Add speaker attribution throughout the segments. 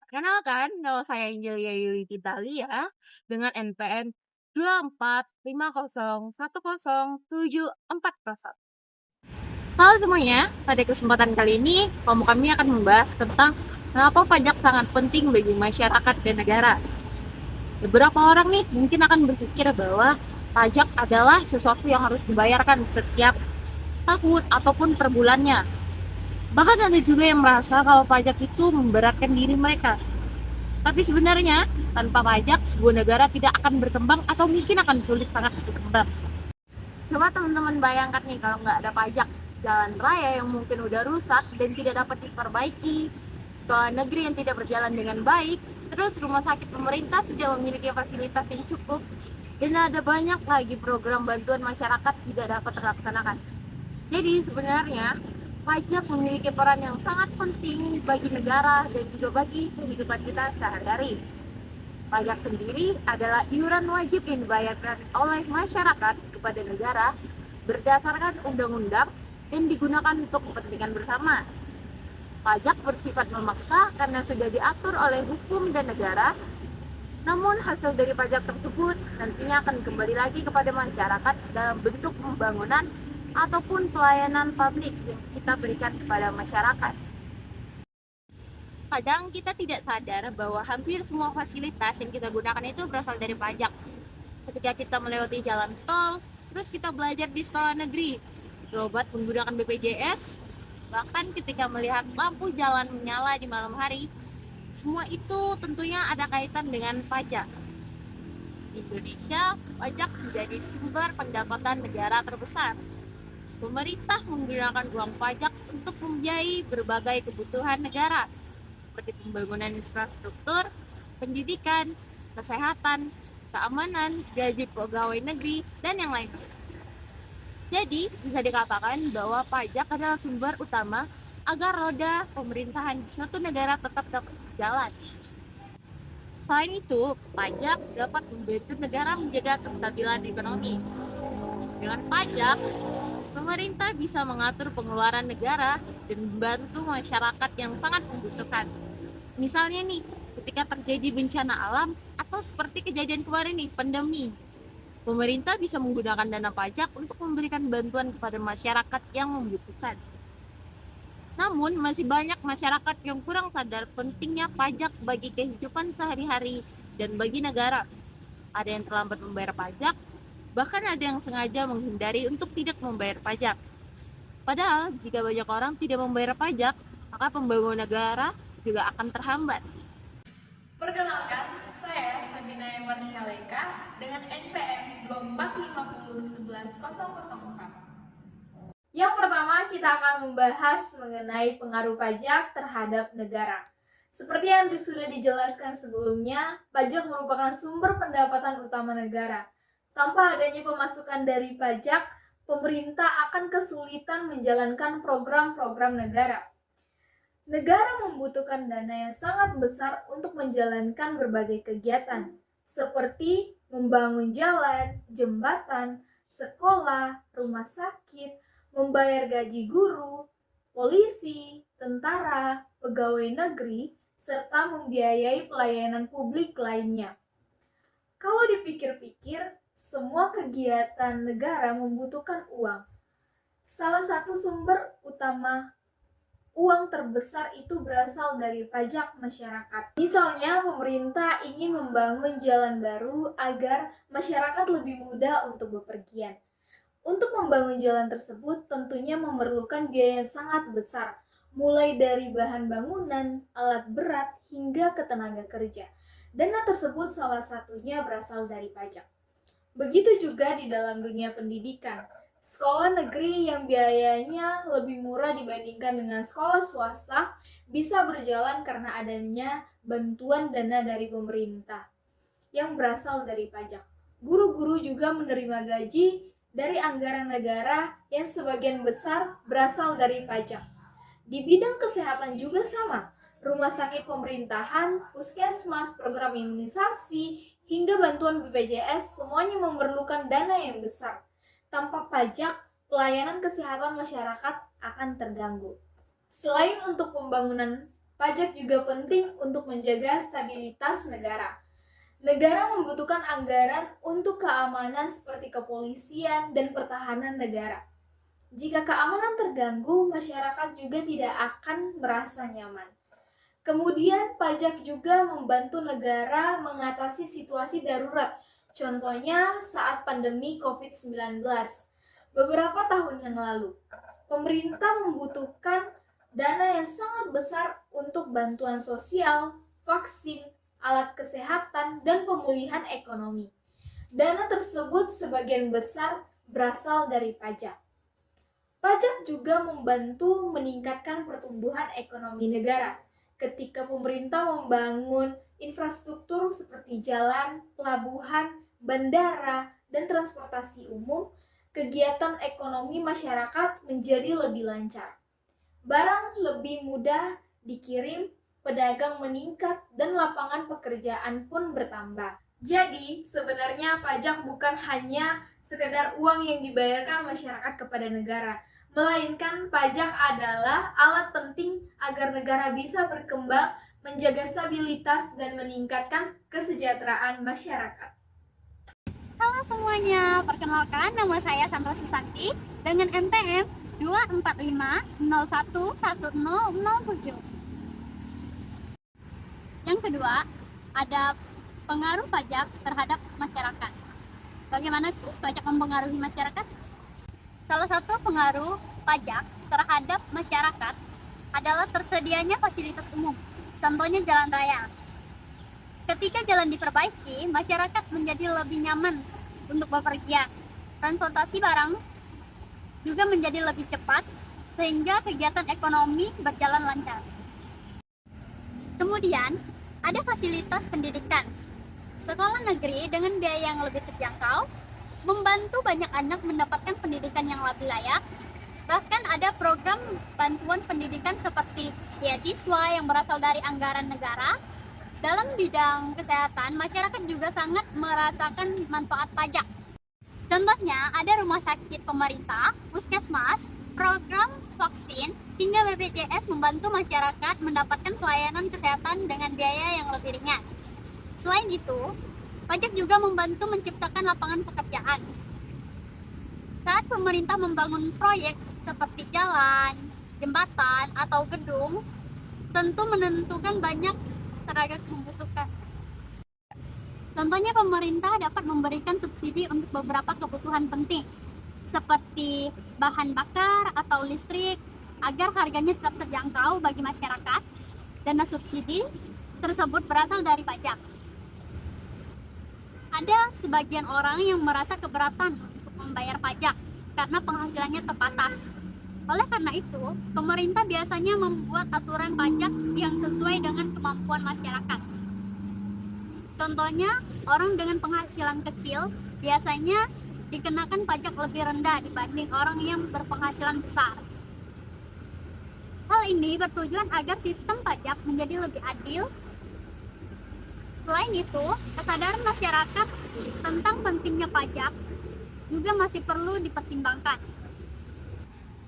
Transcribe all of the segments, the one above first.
Speaker 1: Perkenalkan, nama saya Angelia Yuliti Talia dengan NPM 24501074. Halo semuanya, pada kesempatan kali ini kami akan membahas tentang kenapa pajak sangat penting bagi masyarakat dan negara. Beberapa orang nih mungkin akan berpikir bahwa pajak adalah sesuatu yang harus dibayarkan setiap tahun ataupun per bulannya. Bahkan ada juga yang merasa kalau pajak itu memberatkan diri mereka. Tapi sebenarnya, tanpa pajak, sebuah negara tidak akan berkembang atau mungkin akan sulit sangat berkembang. Coba teman-teman bayangkan nih kalau nggak ada pajak, jalan raya yang mungkin udah rusak dan tidak dapat diperbaiki, sekolah negeri yang tidak berjalan dengan baik, terus rumah sakit pemerintah tidak memiliki fasilitas yang cukup, dan ada banyak lagi program bantuan masyarakat tidak dapat terlaksanakan. Jadi sebenarnya, pajak memiliki peran yang sangat penting bagi negara dan juga bagi kehidupan kita sehari-hari. Pajak sendiri adalah iuran wajib yang dibayarkan oleh masyarakat kepada negara berdasarkan undang-undang dan digunakan untuk kepentingan bersama. Pajak bersifat memaksa karena sudah diatur oleh hukum dan negara, namun hasil dari pajak tersebut nantinya akan kembali lagi kepada masyarakat dalam bentuk pembangunan ataupun pelayanan publik yang kita berikan kepada masyarakat. Kadang kita tidak sadar bahwa hampir semua fasilitas yang kita gunakan itu berasal dari pajak. Ketika kita melewati jalan tol, terus kita belajar di sekolah negeri, berobat menggunakan BPJS, bahkan ketika melihat lampu jalan menyala di malam hari, semua itu tentunya ada kaitan dengan pajak. Di Indonesia, pajak menjadi sumber pendapatan negara terbesar. Pemerintah menggunakan uang pajak untuk membiayai berbagai kebutuhan negara, seperti pembangunan infrastruktur, pendidikan, kesehatan, keamanan, gaji pegawai negeri, dan yang lainnya. Jadi, bisa dikatakan bahwa pajak adalah sumber utama agar roda pemerintahan di suatu negara tetap dapat berjalan. Selain itu, pajak dapat membantu negara menjaga kestabilan ekonomi. Dengan pajak, pemerintah bisa mengatur pengeluaran negara dan membantu masyarakat yang sangat membutuhkan. Misalnya nih, ketika terjadi bencana alam atau seperti kejadian kemarin nih, pandemi, pemerintah bisa menggunakan dana pajak untuk memberikan bantuan kepada masyarakat yang membutuhkan. Namun, masih banyak masyarakat yang kurang sadar pentingnya pajak bagi kehidupan sehari-hari dan bagi negara. Ada yang terlambat membayar pajak, bahkan ada yang sengaja menghindari untuk tidak membayar pajak. Padahal, jika banyak orang tidak membayar pajak, maka pembangunan negara juga akan terhambat.
Speaker 2: Perkenalkan, saya Sabina Marshaleka dengan NPM 24501104. Yang pertama, kita akan membahas mengenai pengaruh pajak terhadap negara. Seperti yang sudah dijelaskan sebelumnya, pajak merupakan sumber pendapatan utama negara. Tanpa adanya pemasukan dari pajak, pemerintah akan kesulitan menjalankan program-program negara. Negara membutuhkan dana yang sangat besar untuk menjalankan berbagai kegiatan, seperti membangun jalan, jembatan, sekolah, rumah sakit, membayar gaji guru, polisi, tentara, pegawai negeri, serta membiayai pelayanan publik lainnya. Kalau dipikir-pikir, semua kegiatan negara membutuhkan uang. Salah satu sumber utama uang terbesar itu berasal dari pajak masyarakat. Misalnya, pemerintah ingin membangun jalan baru agar masyarakat lebih mudah untuk bepergian. Untuk membangun jalan tersebut tentunya memerlukan biaya yang sangat besar, mulai dari bahan bangunan, alat berat, hingga ke tenaga kerja. Dana tersebut salah satunya berasal dari pajak. Begitu juga di dalam dunia pendidikan. Sekolah negeri yang biayanya lebih murah dibandingkan dengan sekolah swasta bisa berjalan karena adanya bantuan dana dari pemerintah yang berasal dari pajak. Guru-guru juga menerima gaji dari anggaran negara yang sebagian besar berasal dari pajak. Di bidang kesehatan juga sama. Rumah sakit pemerintahan, puskesmas, program imunisasi, hingga bantuan BPJS semuanya memerlukan dana yang besar. Tanpa pajak, pelayanan kesehatan masyarakat akan terganggu. Selain untuk pembangunan Pajak juga penting untuk menjaga stabilitas negara. Negara membutuhkan anggaran untuk keamanan seperti kepolisian dan pertahanan negara. Jika keamanan terganggu, masyarakat juga tidak akan merasa nyaman. Kemudian, pajak juga membantu negara mengatasi situasi darurat. Contohnya saat pandemi COVID-19. Beberapa tahun yang lalu, pemerintah membutuhkan dana yang sangat besar untuk bantuan sosial, vaksin, alat kesehatan, dan pemulihan ekonomi. Dana tersebut sebagian besar berasal dari pajak. Pajak juga membantu meningkatkan pertumbuhan ekonomi negara. Ketika pemerintah membangun infrastruktur seperti jalan, pelabuhan, bandara, dan transportasi umum, kegiatan ekonomi masyarakat menjadi lebih lancar. Barang lebih mudah dikirim, pedagang meningkat, dan lapangan pekerjaan pun bertambah. Jadi, sebenarnya pajak bukan hanya sekedar uang yang dibayarkan masyarakat kepada negara, melainkan pajak adalah alat penting agar negara bisa berkembang, menjaga stabilitas, dan meningkatkan kesejahteraan masyarakat.
Speaker 1: Halo semuanya, perkenalkan nama saya Sandra Susanti dengan NPM 245011007. Yang kedua, ada pengaruh pajak terhadap masyarakat. Bagaimana sih pajak mempengaruhi masyarakat? Salah satu pengaruh pajak terhadap masyarakat adalah tersedianya fasilitas umum, contohnya jalan raya. Ketika jalan diperbaiki, masyarakat menjadi lebih nyaman untuk bepergian. Transportasi barang juga menjadi lebih cepat, sehingga kegiatan ekonomi berjalan lancar. Kemudian, ada fasilitas pendidikan. Sekolah negeri dengan biaya yang lebih terjangkau, membantu banyak anak mendapatkan pendidikan yang lebih layak. Bahkan ada program bantuan pendidikan seperti beasiswa yang berasal dari anggaran negara. Dalam bidang kesehatan, masyarakat juga sangat merasakan manfaat pajak. Contohnya, ada rumah sakit pemerintah, puskesmas, program vaksin, hingga BPJS membantu masyarakat mendapatkan pelayanan kesehatan dengan biaya yang lebih ringan. Selain itu, pajak juga membantu menciptakan lapangan pekerjaan. Saat pemerintah membangun proyek seperti jalan, jembatan, atau gedung, tentu menentukan banyak tenaga membutuhkan. Contohnya, pemerintah dapat memberikan subsidi untuk beberapa kebutuhan penting seperti bahan bakar atau listrik agar harganya tetap terjangkau bagi masyarakat. Dana subsidi tersebut berasal dari pajak. Ada sebagian orang yang merasa keberatan untuk membayar pajak karena penghasilannya terbatas. Oleh karena itu, pemerintah biasanya membuat aturan pajak yang sesuai dengan kemampuan masyarakat. Contohnya, orang dengan penghasilan kecil biasanya dikenakan pajak lebih rendah dibanding orang yang berpenghasilan besar. Hal ini bertujuan agar sistem pajak menjadi lebih adil. Selain itu, kesadaran masyarakat tentang pentingnya pajak juga masih perlu dipertimbangkan.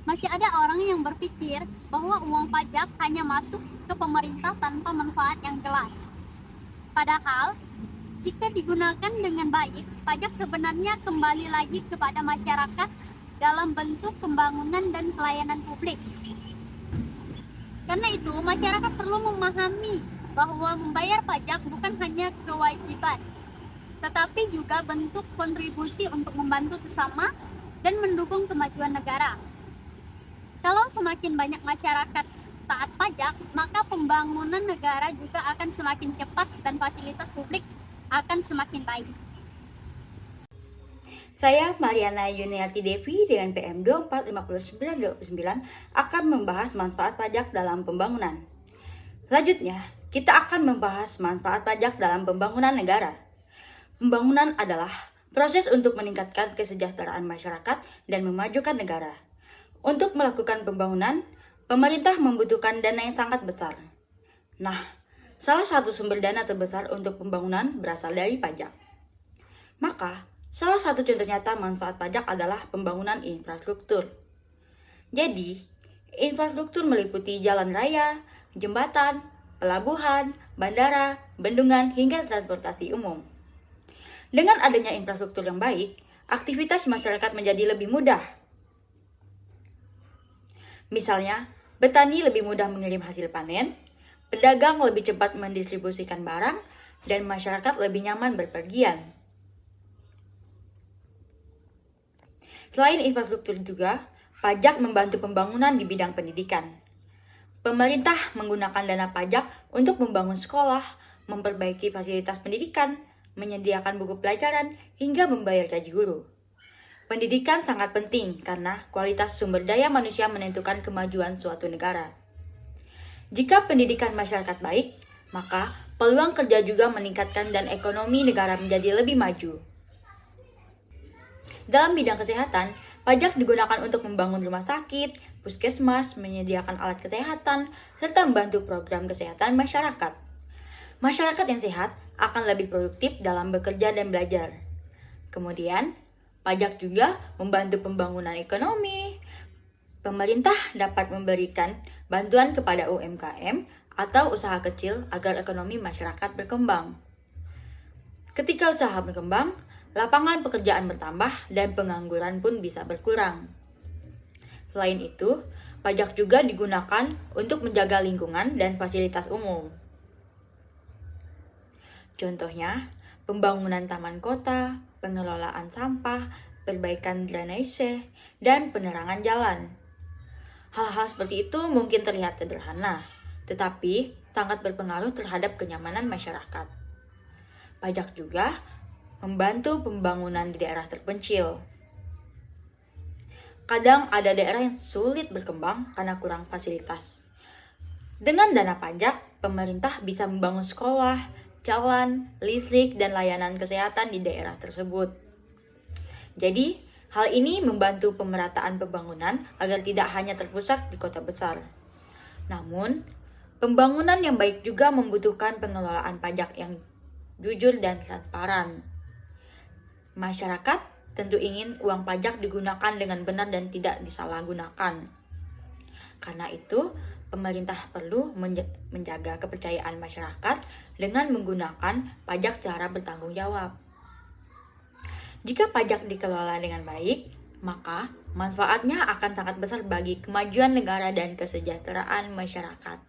Speaker 1: Masih ada orang yang berpikir bahwa uang pajak hanya masuk ke pemerintah tanpa manfaat yang jelas. Padahal, jika digunakan dengan baik, pajak sebenarnya kembali lagi kepada masyarakat dalam bentuk pembangunan dan pelayanan publik. Karena itu, masyarakat perlu memahami bahwa membayar pajak bukan hanya kewajiban, tetapi juga bentuk kontribusi untuk membantu sesama dan mendukung kemajuan negara. Kalau semakin banyak masyarakat taat pajak, maka pembangunan negara juga akan semakin cepat dan fasilitas publik akan semakin baik.
Speaker 3: Saya Mariana Yuniarti Devi dengan PM 245929 akan membahas manfaat pajak dalam pembangunan. Selanjutnya, kita akan membahas manfaat pajak dalam pembangunan negara. Pembangunan adalah proses untuk meningkatkan kesejahteraan masyarakat dan memajukan negara. Untuk melakukan pembangunan, pemerintah membutuhkan dana yang sangat besar. Nah, salah satu sumber dana terbesar untuk pembangunan berasal dari pajak. Maka, salah satu contoh nyata manfaat pajak adalah pembangunan infrastruktur. Jadi, infrastruktur meliputi jalan raya, jembatan, pelabuhan, bandara, bendungan, hingga transportasi umum. Dengan adanya infrastruktur yang baik, aktivitas masyarakat menjadi lebih mudah. Misalnya, petani lebih mudah mengirim hasil panen, pedagang lebih cepat mendistribusikan barang, dan masyarakat lebih nyaman berpergian. Selain infrastruktur juga, pajak membantu pembangunan di bidang pendidikan. Pemerintah menggunakan dana pajak untuk membangun sekolah, memperbaiki fasilitas pendidikan, menyediakan buku pelajaran, hingga membayar gaji guru. Pendidikan sangat penting karena kualitas sumber daya manusia menentukan kemajuan suatu negara. Jika pendidikan masyarakat baik, maka peluang kerja juga meningkatkan dan ekonomi negara menjadi lebih maju. Dalam bidang kesehatan, pajak digunakan untuk membangun rumah sakit, puskesmas, menyediakan alat kesehatan, serta membantu program kesehatan masyarakat. Masyarakat yang sehat akan lebih produktif dalam bekerja dan belajar. Kemudian, pajak juga membantu pembangunan ekonomi. Pemerintah dapat memberikan bantuan kepada UMKM atau usaha kecil agar ekonomi masyarakat berkembang. Ketika usaha berkembang, lapangan pekerjaan bertambah dan pengangguran pun bisa berkurang. Selain itu, pajak juga digunakan untuk menjaga lingkungan dan fasilitas umum. Contohnya, pembangunan taman kota, pengelolaan sampah, perbaikan drainase, dan penerangan jalan. Hal-hal seperti itu mungkin terlihat sederhana, tetapi sangat berpengaruh terhadap kenyamanan masyarakat. Pajak juga membantu pembangunan di daerah terpencil. Kadang ada daerah yang sulit berkembang karena kurang fasilitas. Dengan dana pajak, pemerintah bisa membangun sekolah, jalan, listrik, dan layanan kesehatan di daerah tersebut. Jadi, hal ini membantu pemerataan pembangunan agar tidak hanya terpusat di kota besar. Namun, pembangunan yang baik juga membutuhkan pengelolaan pajak yang jujur dan transparan. Masyarakat tentu ingin uang pajak digunakan dengan benar dan tidak disalahgunakan. Karena itu, pemerintah perlu menjaga kepercayaan masyarakat dengan menggunakan pajak secara bertanggung jawab. Jika pajak dikelola dengan baik, maka manfaatnya akan sangat besar bagi kemajuan negara dan kesejahteraan masyarakat.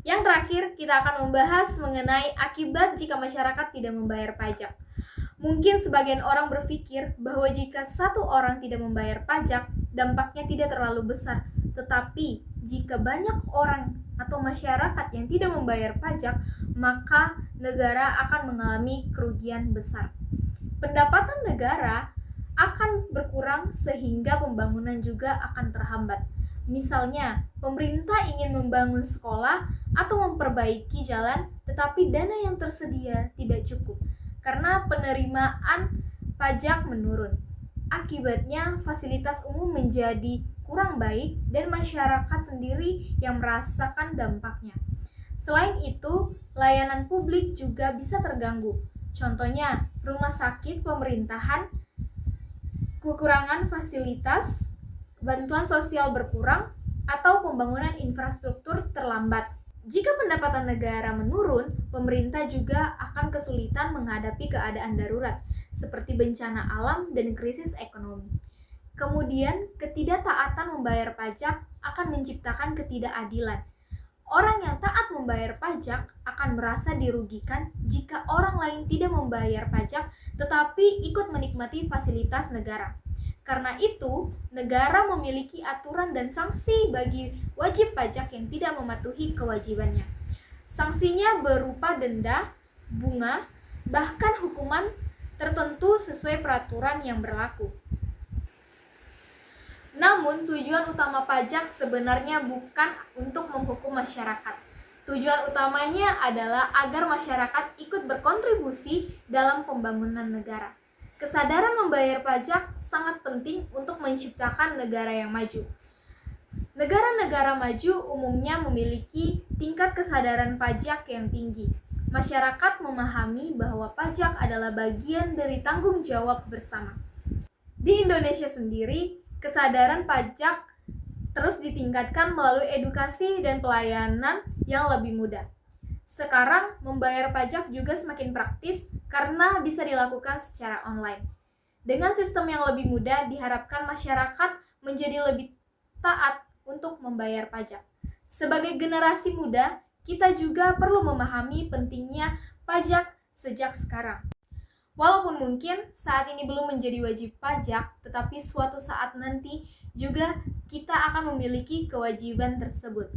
Speaker 2: Yang terakhir, kita akan membahas mengenai akibat jika masyarakat tidak membayar pajak. Mungkin sebagian orang berpikir bahwa jika satu orang tidak membayar pajak, dampaknya tidak terlalu besar. Tetapi, jika banyak orang atau masyarakat yang tidak membayar pajak, maka negara akan mengalami kerugian besar. Pendapatan negara akan berkurang sehingga pembangunan juga akan terhambat. Misalnya, pemerintah ingin membangun sekolah atau memperbaiki jalan, tetapi dana yang tersedia tidak cukup karena penerimaan pajak menurun. Akibatnya, fasilitas umum menjadi kurang baik dan masyarakat sendiri yang merasakan dampaknya. Selain itu, layanan publik juga bisa terganggu. Contohnya, rumah sakit pemerintahan, kekurangan fasilitas, bantuan sosial berkurang, atau pembangunan infrastruktur terlambat. Jika pendapatan negara menurun, pemerintah juga akan kesulitan menghadapi keadaan darurat, seperti bencana alam dan krisis ekonomi. Kemudian, ketidaktaatan membayar pajak akan menciptakan ketidakadilan. Orang yang taat membayar pajak akan merasa dirugikan jika orang lain tidak membayar pajak tetapi ikut menikmati fasilitas negara. Karena itu, negara memiliki aturan dan sanksi bagi wajib pajak yang tidak mematuhi kewajibannya. Sanksinya berupa denda, bunga, bahkan hukuman tertentu sesuai peraturan yang berlaku. Namun, tujuan utama pajak sebenarnya bukan untuk menghukum masyarakat. Tujuan utamanya adalah agar masyarakat ikut berkontribusi dalam pembangunan negara. Kesadaran membayar pajak sangat penting untuk menciptakan negara yang maju. Negara-negara maju umumnya memiliki tingkat kesadaran pajak yang tinggi. Masyarakat memahami bahwa pajak adalah bagian dari tanggung jawab bersama. Di Indonesia sendiri, kesadaran pajak terus ditingkatkan melalui edukasi dan pelayanan yang lebih mudah. Sekarang, membayar pajak juga semakin praktis karena bisa dilakukan secara online. Dengan sistem yang lebih mudah, diharapkan masyarakat menjadi lebih taat untuk membayar pajak. Sebagai generasi muda, kita juga perlu memahami pentingnya pajak sejak sekarang. Walaupun mungkin saat ini belum menjadi wajib pajak, tetapi suatu saat nanti juga kita akan memiliki kewajiban tersebut.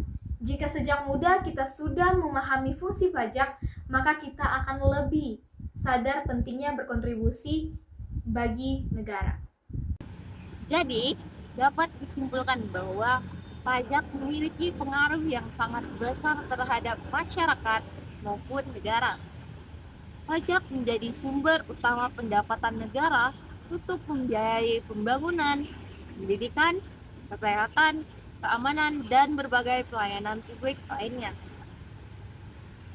Speaker 2: Jika sejak muda kita sudah memahami fungsi pajak, maka kita akan lebih sadar pentingnya berkontribusi bagi negara.
Speaker 1: Jadi, dapat disimpulkan bahwa pajak memiliki pengaruh yang sangat besar terhadap masyarakat maupun negara. Pajak menjadi sumber utama pendapatan negara untuk membiayai pembangunan, pendidikan, kesehatan, keamanan, dan berbagai pelayanan publik lainnya.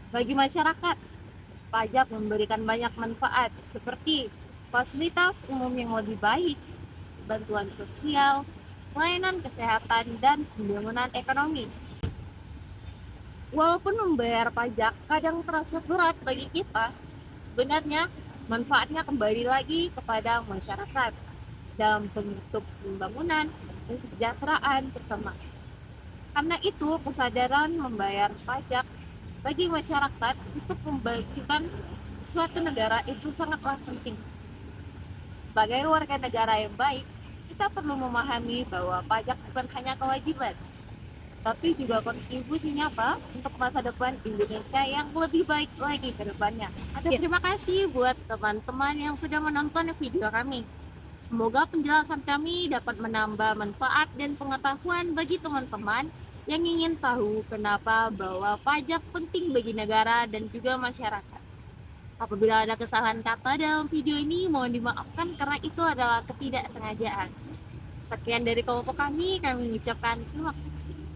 Speaker 1: Bagi masyarakat, pajak memberikan banyak manfaat seperti fasilitas umum yang lebih baik, bantuan sosial, pelayanan kesehatan, dan pembangunan ekonomi. Walaupun membayar pajak kadang terasa berat bagi kita, sebenarnya manfaatnya kembali lagi kepada masyarakat dalam bentuk pembangunan dan kesejahteraan bersama. Karena itu, kesadaran membayar pajak bagi masyarakat untuk memajukan suatu negara itu sangatlah penting. Sebagai warga negara yang baik, kita perlu memahami bahwa pajak bukan hanya kewajiban, tapi juga kontribusi nyata untuk masa depan Indonesia yang lebih baik lagi ke depannya. Terima kasih buat teman-teman yang sudah menonton video kami. Semoga penjelasan kami dapat menambah manfaat dan pengetahuan bagi teman-teman yang ingin tahu kenapa bahwa pajak penting bagi negara dan juga masyarakat. Apabila ada kesalahan kata dalam video ini, mohon dimaafkan karena itu adalah ketidaksengajaan. Sekian dari kelompok kami mengucapkan terima kasih.